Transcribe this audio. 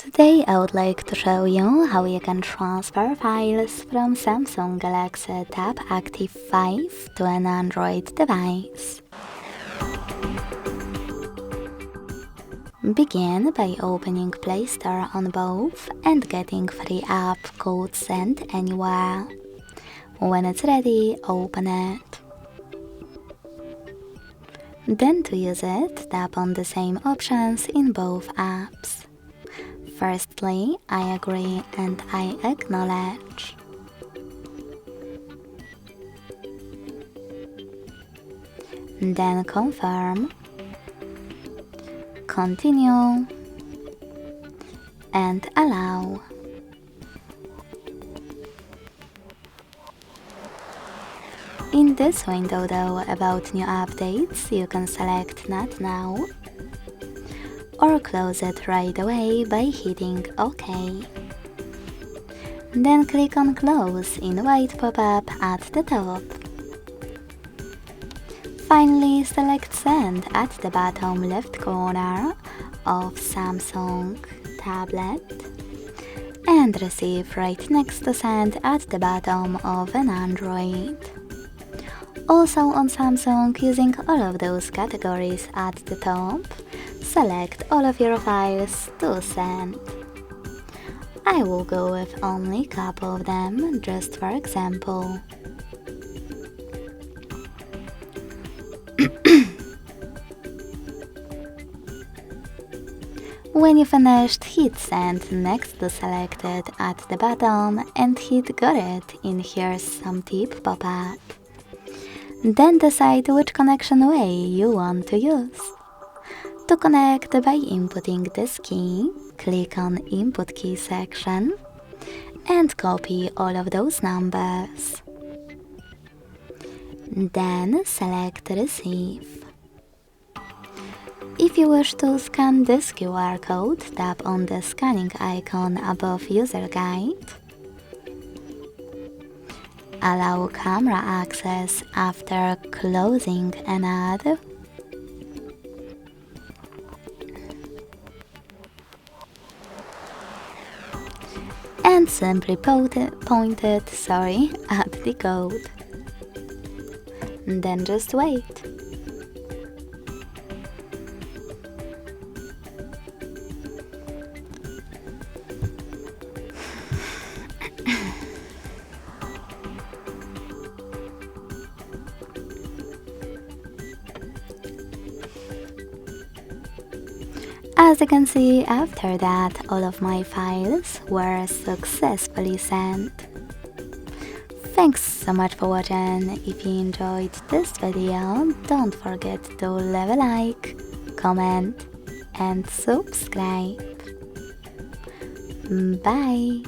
Today I would like to show you how you can transfer files from Samsung Galaxy Tab Active 5 to an Android device. Begin by opening Play Store on both and getting free app code sent anywhere. When it's ready, open it. Then to use it, tap on the same options in both apps. Firstly, I agree and I acknowledge. Then confirm, continue, and allow. In this window though, about new updates, you can select Not Now or close it right away by hitting OK. Then click on Close in white pop-up at the top. Finally, select Send at the bottom left corner of Samsung tablet and Receive right next to Send at the bottom of an Android. Also on Samsung, using all of those categories at the top, select all of your files to send. I will go with only a couple of them, just for example. When you finished, hit Send next to Selected at the bottom and hit Got it in Here's Some Tip pop-up. Then decide which connection way you want to use. To connect by inputting this key, click on Input Key section and copy all of those numbers. Then select Receive. If you wish to scan this QR code, tap on the scanning icon above User Guide. Allow camera access after closing an ad. And simply point it at the code. Then just wait. As you can see, after that, all of my files were successfully sent. Thanks so much for watching. If you enjoyed this video, don't forget to leave a like, comment, and subscribe. Bye!